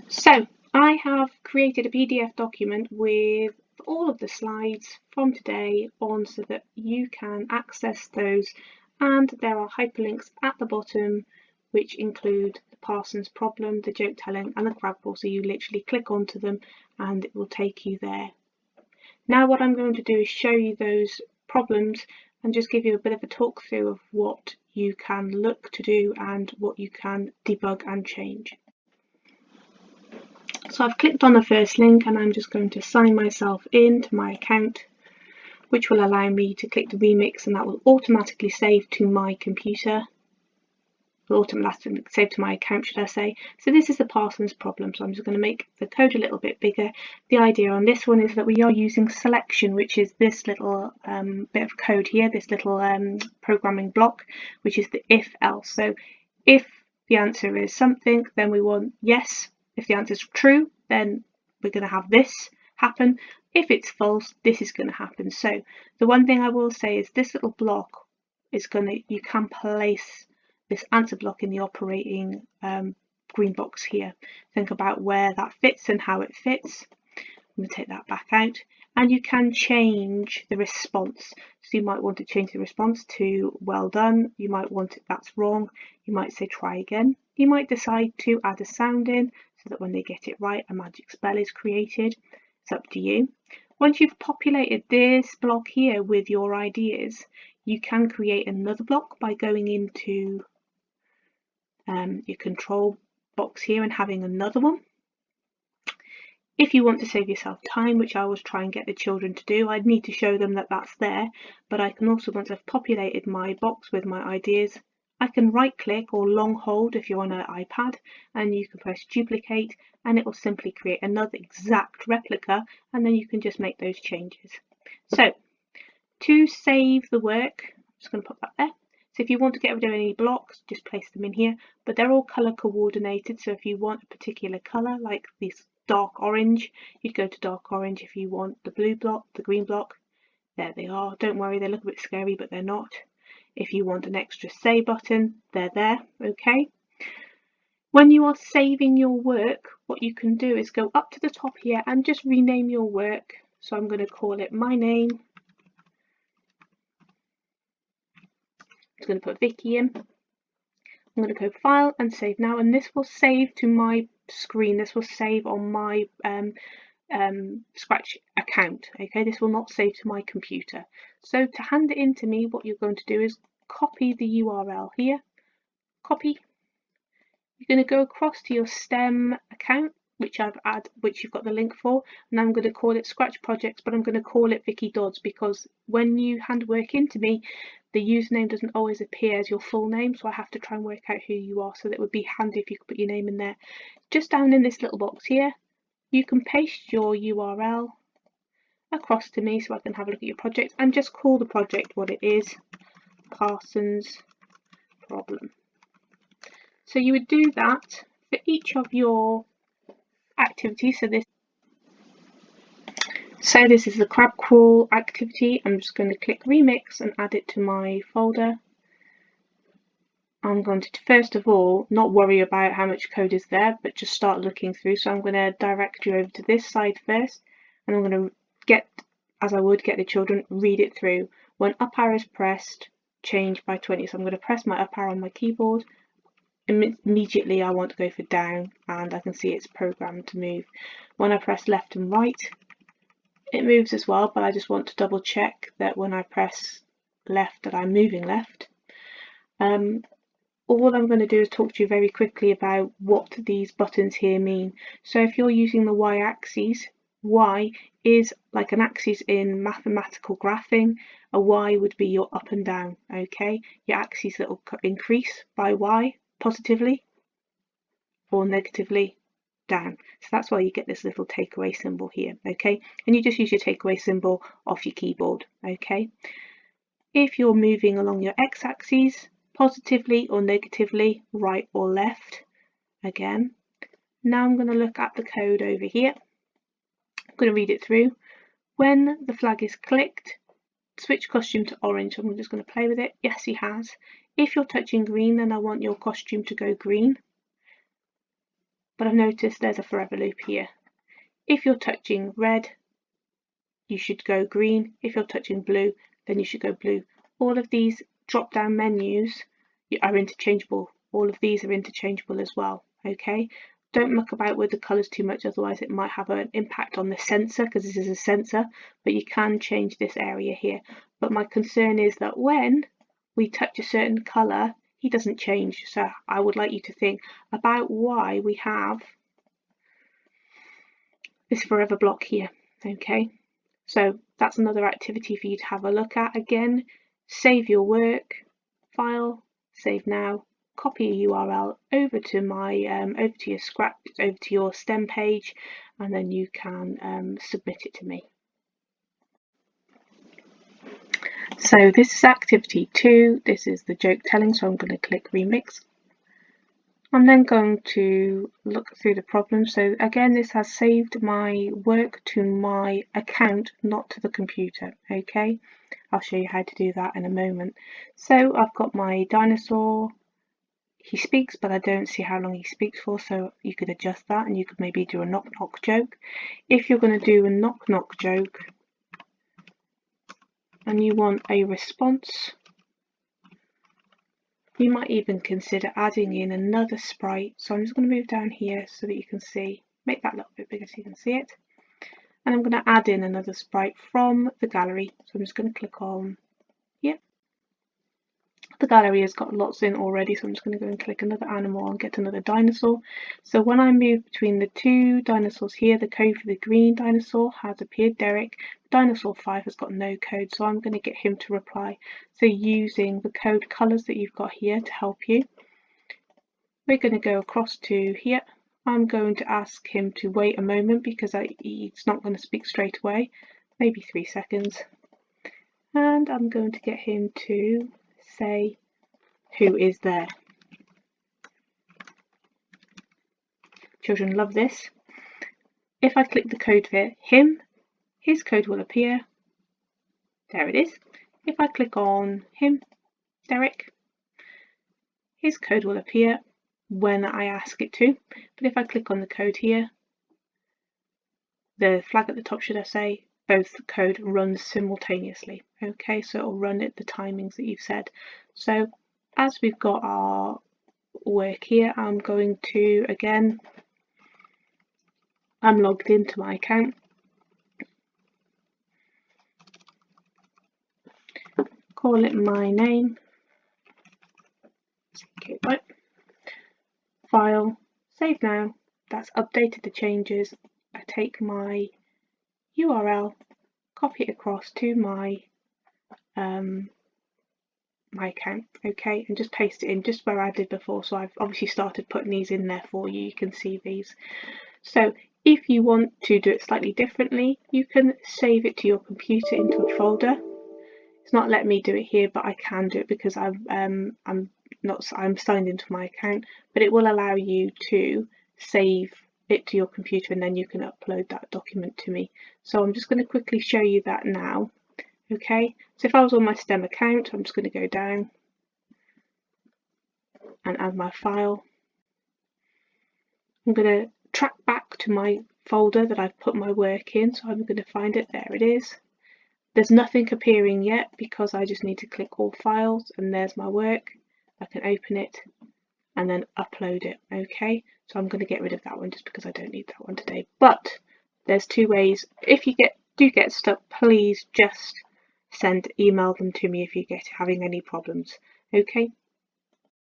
So I have created a PDF document with all of the slides from today on so that you can access those, and there are hyperlinks at the bottom which include the Parsons problem, the joke telling and the crab crawl, so you literally click onto them and it will take you there. Now what I'm going to do is show you those problems and just give you a bit of a talk through of what you can look to do and what you can debug and change. So I've clicked on the first link and I'm just going to sign myself into my account, which will allow me to click the remix, and that will automatically save to my computer. Will automatically save to my account, should I say. So this is the Parsons problem, so I'm just going to make the code a little bit bigger. The idea on this one is that we are using selection, which is this little bit of code here, this little programming block, which is the if else. So if the answer is something, then we want yes. If the answer is true, then we're going to have this happen. If it's false, this is going to happen. So the one thing I will say is this little block is you can place this answer block in the operating green box here. Think about where that fits and how it fits. I'm going to take that back out, and you can change the response. So you might want to change the response to well done, you might want it that's wrong, you might say try again, you might decide to add a sound in so that when they get it right a magic spell is created. It's up to you. Once you've populated this block here with your ideas, you can create another block by going into your control box here and having another one. If you want to save yourself time, which I always try and get the children to do, I'd need to show them that that's there, but I can also, once I've populated my box with my ideas, I can right click or long hold if you're on an iPad, and you can press duplicate and it will simply create another exact replica, and then you can just make those changes. So to save the work, I'm just going to put that there. So if you want to get rid of any blocks, just place them in here, but they're all color coordinated. So if you want a particular color, like this dark orange, you'd go to dark orange. If you want the blue block, the green block, there they are. Don't worry, they look a bit scary, but they're not. If you want an extra save button, they're there, okay? When you are saving your work, what you can do is go up to the top here and just rename your work. So I'm going to call it my name. I'm going to put Vicky in. I'm going to go File and Save Now, and this will save to my screen. This will save on my Scratch account. Okay, this will not save to my computer. So to hand it in to me, what you're going to do is copy the URL here. Copy. You're going to go across to your STEM account, which you've got the link for, and I'm going to call it Scratch Projects, but I'm going to call it Vicky Dodds because when you hand work into me, the username doesn't always appear as your full name, so I have to try and work out who you are. So that would be handy if you could put your name in there. Just down in this little box here, you can paste your URL across to me so I can have a look at your project and just call the project what it is, Parsons problem. So you would do that for each of your activities. So this is the crab crawl activity. I'm just going to click remix and add it to my folder. I'm going to first of all not worry about how much code is there, but just start looking through. So I'm going to direct you over to this side first, and I'm going to get the children, read it through. When up arrow is pressed, change by 20. So I'm going to press my up arrow on my keyboard. Immediately I want to go for down, and I can see it's programmed to move. When I press left and right, it moves as well, but I just want to double check that when I press left that I'm moving left. All I'm going to do is talk to you very quickly about what these buttons here mean. So if you're using the y-axis, y is like an axis in mathematical graphing. A y would be your up and down, okay? Your axis that will increase by y positively or negatively down. So that's why you get this little takeaway symbol here, okay? And you just use your takeaway symbol off your keyboard, okay? If you're moving along your x-axis, positively or negatively, right or left, again. Now I'm going to look at the code over here. I'm going to read it through. When the flag is clicked, switch costume to orange. I'm just going to play with it. Yes, he has. If you're touching green, then I want your costume to go green. but I've noticed there's a forever loop here. If you're touching red, you should go green. If you're touching blue, then you should go blue. All of these drop down menus are interchangeable. All of these are interchangeable as well. Okay, don't muck about with the colours too much, otherwise it might have an impact on the sensor, because this is a sensor, but you can change this area here. But my concern is that when we touch a certain colour, he doesn't change. So I would like you to think about why we have this forever block here. Okay, so that's another activity for you to have a look at. Again, save your work, file, save now, copy a URL over to over to your scrap, over to your STEM page, and then you can submit it to me. So this is activity 2. This is the joke telling, so I'm going to click remix. I'm then going to look through the problem. So again, this has saved my work to my account, not to the computer. Okay, I'll show you how to do that in a moment. So I've got my dinosaur. He speaks, but I don't see how long he speaks for, so you could adjust that, and you could maybe do a knock knock joke. If you're going to do a knock knock joke and you want a response, you might even consider adding in another sprite. So I'm just going to move down here so that you can see, make that a little bit bigger so you can see it. And I'm going to add in another sprite from the gallery. So I'm just going to click on here. The gallery has got lots in already, so I'm just going to go and click another animal and get another dinosaur. So when I move between the two dinosaurs here, the code for the green dinosaur has appeared, Derek. Dinosaur 5 has got no code, so I'm going to get him to reply. So using the code colours that you've got here to help you, we're going to go across to here. I'm going to ask him to wait a moment because he's not going to speak straight away, maybe 3 seconds. And I'm going to get him to say who is there. Children love this. If I click the code for him, his code will appear. There it is. If I click on him, Derek, his code will appear when I ask it to. But if I click on the code here, the flag at the top, should I say, both code runs simultaneously. Okay, so it'll run at the timings that you've said. So as we've got our work here, I'm going to, again, I'm logged into my account. Call it my name. Okay, right. File, save now. That's updated the changes. I take my URL, copy it across to my my account, okay, and just paste it in just where I did before. So I've obviously started putting these in there for you. You can see these. So if you want to do it slightly differently, you can save it to your computer into a folder. It's not letting me do it here, but I can do it because I'm signed into my account. But it will allow you to save it to your computer, and then you can upload that document to me. So I'm just going to quickly show you that now. Okay, so if I was on my STEM account, I'm just going to go down and add my file. I'm going to track back to my folder that I've put my work in, so I'm going to find it. There it is. There's nothing appearing yet because I just need to click all files, and there's my work. I can open it and then upload it. Okay, so I'm going to get rid of that one just because I don't need that one today. But there's 2 ways. If you do get stuck, please just email them to me if you get having any problems. Okay,